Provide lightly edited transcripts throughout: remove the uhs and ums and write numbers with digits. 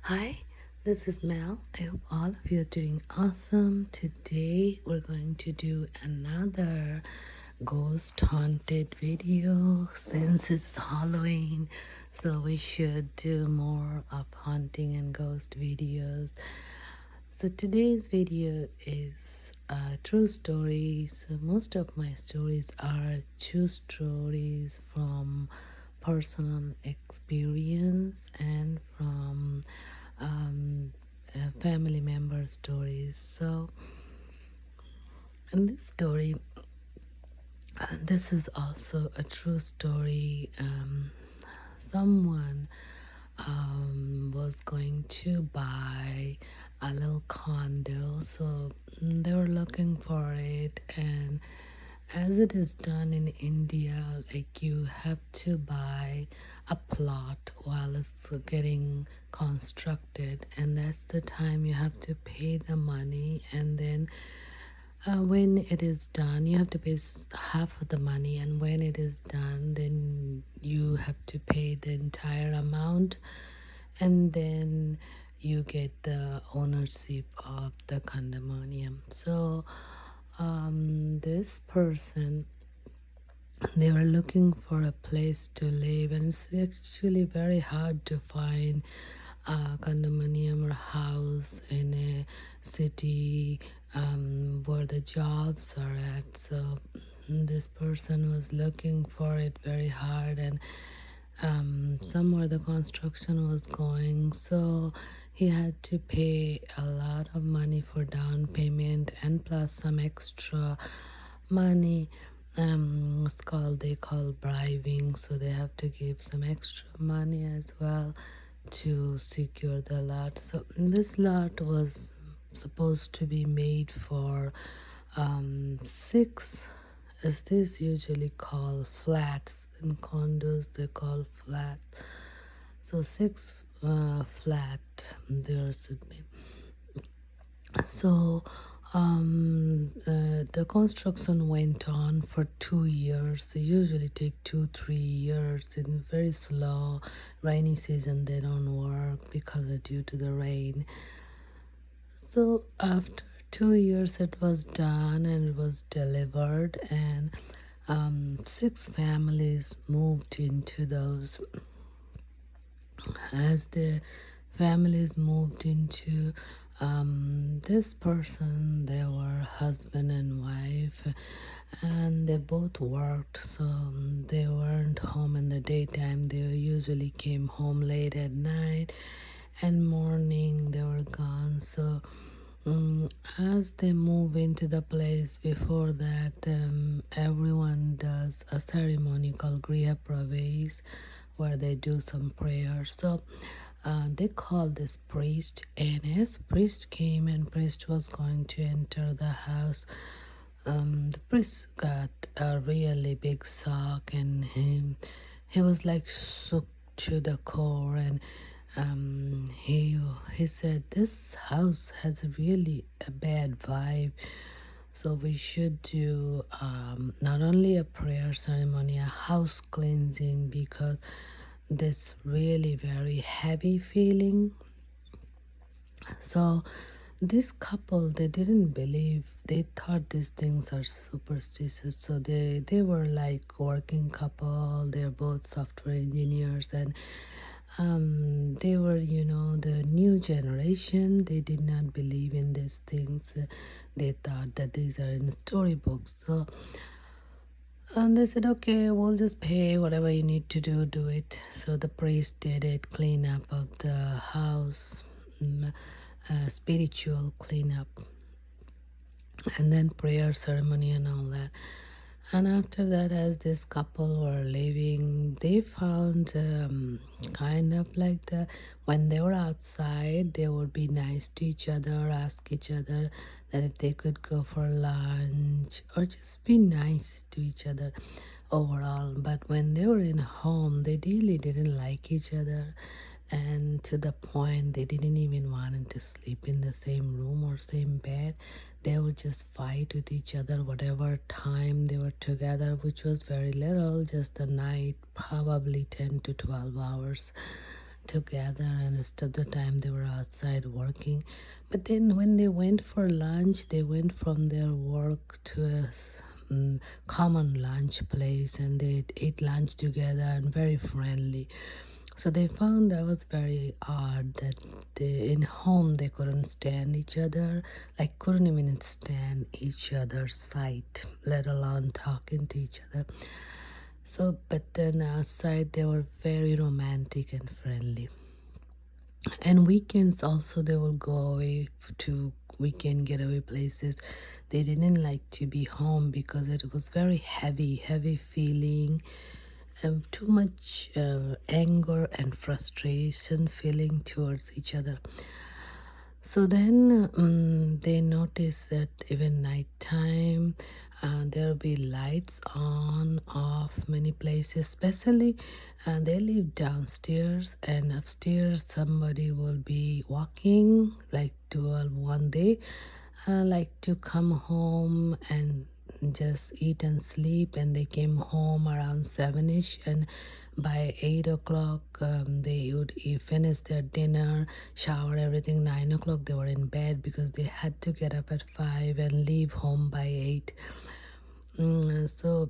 Hi, this is Mel. I hope all of you are doing awesome. Today we're going to do another ghost haunted video since it's Halloween. So we should do more of haunting and ghost videos. So today's video is a true story. So most of my stories are true stories from personal experience and from family member stories. So in this story, this is also a true story. Someone was going to buy a little condo, so they were looking for it. And as it is done in India, like you have to buy a plot while it's getting constructed, and that's the time you have to pay the money. And then when it is done, you have to pay half of the money, and when it is done, then you have to pay the entire amount, and then you get the ownership of the condominium. So this person, they were looking for a place to live, and it's actually very hard to find a condominium or house in a city where the jobs are at. So this person was looking for it very hard, and somewhere the construction was going, so he had to pay a lot of money for down payment and plus some extra money. It's called, they call bribing, so they have to give some extra money as well to secure the lot. So this lot was supposed to be made for six, as this usually call flats. In condos they call flat, so six flat there should be. So the construction went on for 2 years. They usually take 2-3 years. In very slow rainy season, they don't work because of due to the rain. So after 2 years, it was done and it was delivered, and six families moved into those. As the families moved into this person, they were husband and wife, and they both worked, so they weren't home in the daytime. They usually came home late at night, and morning they were gone. So as they move into the place, before that, everyone does a ceremony called Griha Pravesh, where they do some prayers. So they called this priest, and as priest came and priest was going to enter the house, the priest got a really big shock, and he was like shook to the core. And he said this house has really a bad vibe, so we should do not only a prayer ceremony, a house cleansing, because this really very heavy feeling. So this couple, they didn't believe, they thought these things are superstitious. So they were like working couple, they're both software engineers, and they were, the new generation. They did not believe in these things. They thought that these are in storybooks. So and they said, okay, we'll just pay whatever you need to do, do it. So the priest did it, clean up of the house, spiritual cleanup, and then prayer ceremony and all that. And after that, as this couple were living, they found kind of like when they were outside, they would be nice to each other, ask each other that if they could go for lunch or just be nice to each other overall. But when they were in home, they really didn't like each other, and to the point they didn't even want to sleep in the same room or same bed. They would just fight with each other whatever time they were together, which was very little, just a night, probably 10 to 12 hours together, and rest of the time they were outside working. But then when they went for lunch, they went from their work to a common lunch place, and they ate lunch together and very friendly. So they found that was very odd that in home they couldn't stand each other, like couldn't even stand each other's sight, let alone talking to each other. So, but then outside they were very romantic and friendly. And weekends also they will go away to weekend getaway places. They didn't like to be home because it was very heavy feeling, too much anger and frustration feeling towards each other. So then they notice that even nighttime there'll be lights on off many places, especially they live downstairs, and upstairs somebody will be walking like 12 one day, like to come home and just eat and sleep, and they came home around 7ish, and by 8 o'clock they would finish their dinner, shower, everything. 9 o'clock they were in bed because they had to get up at 5 and leave home by 8. So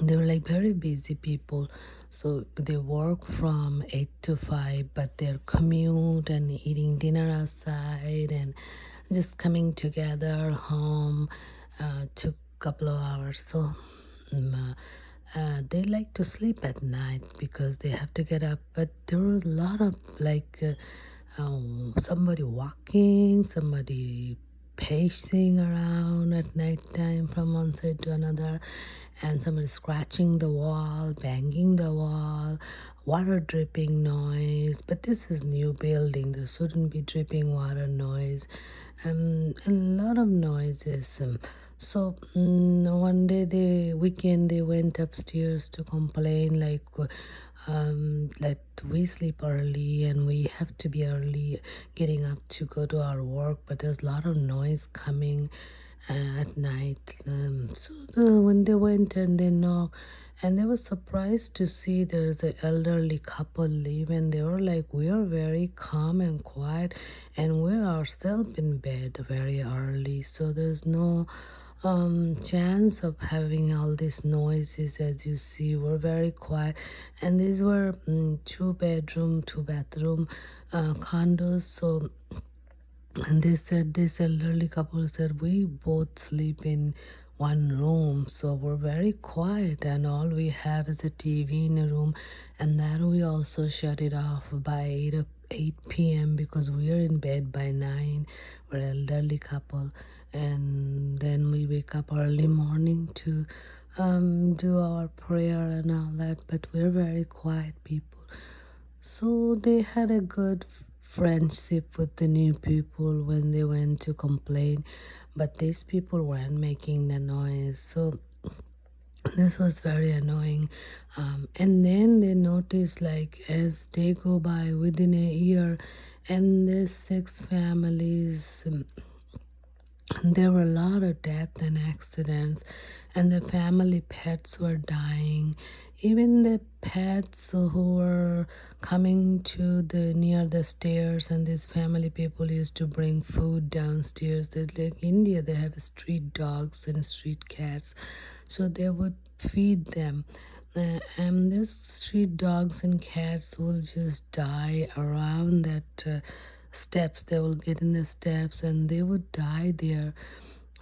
they were like very busy people. So they work from 8 to 5, but their commute and eating dinner outside and just coming together home took a couple of hours. So they like to sleep at night because they have to get up. But there were a lot of like somebody walking, somebody pacing around at night time from one side to another, and somebody scratching the wall, banging the wall, water dripping noise. But this is new building, there shouldn't be dripping water noise, and a lot of noises. So one day, the weekend, they went upstairs to complain like that we sleep early and we have to be early getting up to go to our work, but there's a lot of noise coming at night. When they went and they knocked, and they were surprised to see there's an elderly couple live, and they were like, we are very calm and quiet, and we're ourselves in bed very early, so there's no chance of having all these noises. As you see, we're very quiet, and these were 2 bedroom 2 bathroom condos. So, and they said, this elderly couple said, we both sleep in one room, so we're very quiet, and all we have is a TV in a room, and that we also shut it off by 8 p.m. because we are in bed by 9. We're an elderly couple, and then we wake up early morning to do our prayer and all that, but we're very quiet people. So they had a good friendship with the new people when they went to complain, but these people weren't making the noise. So this was very annoying. And then they noticed, like, as they go by within a year, and there's 6 families. There were a lot of death and accidents, and the family pets were dying. Even the pets who were coming to the near the stairs, and these family people used to bring food downstairs. They, like India, they have street dogs and street cats, so they would feed them. And these street dogs and cats will just die around that steps. They will get in the steps and they would die there.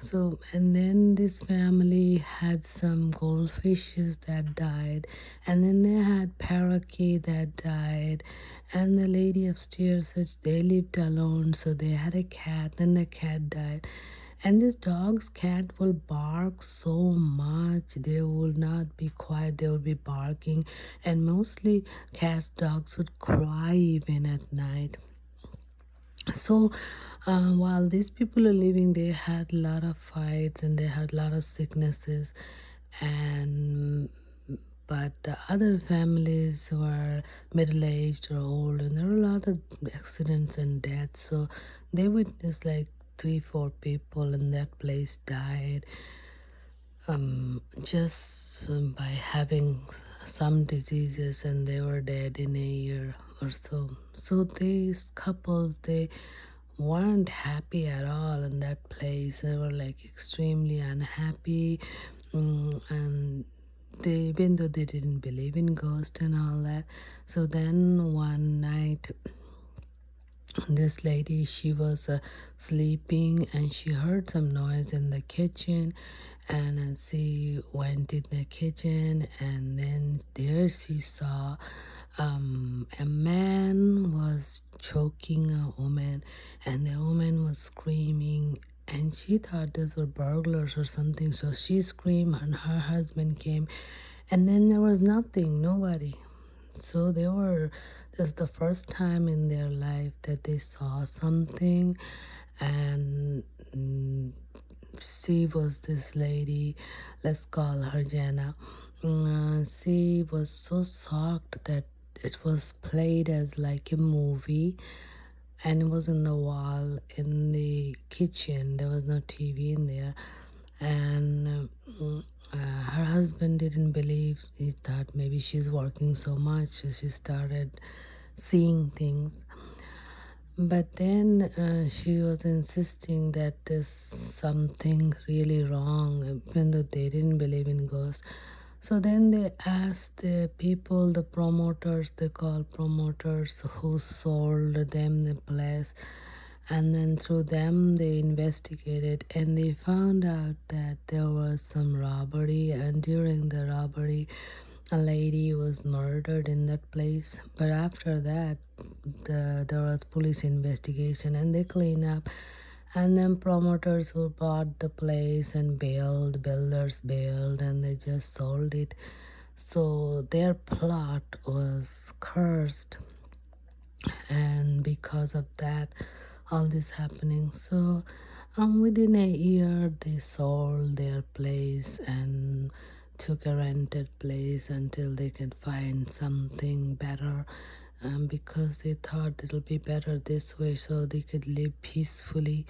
So, and then this family had some goldfishes that died, and then they had parakeet that died, and the lady upstairs says they lived alone, so they had a cat, and the cat died. And this dog's cat will bark so much, they will not be quiet, they will be barking, and mostly cats, dogs would cry even at night. So while these people are living, they had a lot of fights and they had a lot of sicknesses, and but the other families were middle-aged or old, and there were a lot of accidents and deaths. So they witnessed like 3 4 people in that place died. just by having some diseases, and they were dead in a year or so. So these couples, they weren't happy at all in that place. They were like extremely unhappy, and they, even though they didn't believe in ghosts and all that. So then one night, this lady, she was sleeping, and she heard some noise in the kitchen, and then she went in the kitchen, and then there she saw a man was choking a woman, and the woman was screaming, and she thought these were burglars or something. So she screamed, and her husband came, and then there was nothing, nobody. So they were, this the first time in their life that they saw something. And she was this lady, let's call her Jenna. She was so shocked that it was played as like a movie, and it was in the wall in the kitchen. There was no TV in there. And her husband didn't believe. He thought maybe she's working so much, so she started seeing things. But then she was insisting that there's something really wrong, even though they didn't believe in ghosts. So then they asked the people, the promoters, they call promoters, who sold them the place. And then through them, they investigated, and they found out that there was some robbery. And during the robbery, a lady was murdered in that place. But after that, there was police investigation, and they clean up. And then promoters who bought the place and builders bailed, and they just sold it. So their plot was cursed, and because of that, all this happening. So within a year, they sold their place and took a rented place until they could find something better, because they thought it'll be better this way, so they could live peacefully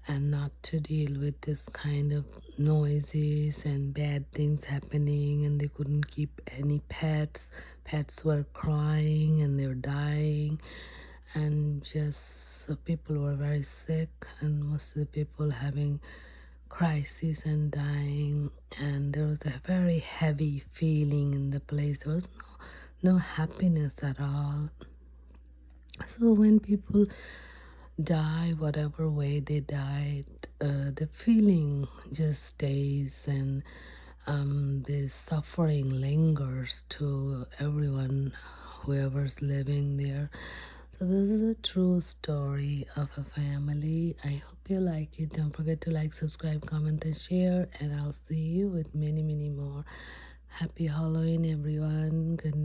and not to deal with this kind of noises and bad things happening. And they couldn't keep any pets. Pets were crying and they were dying, and just people were very sick, and most of the people having crises and dying. And there was a very heavy feeling in the place. There was no happiness at all. So when people die, whatever way they died, the feeling just stays, and the suffering lingers to everyone, whoever's living there. So this is a true story of a family. I hope you like it. Don't forget to like, subscribe, comment, and share. And I'll see you with many, many more. Happy Halloween, everyone. Good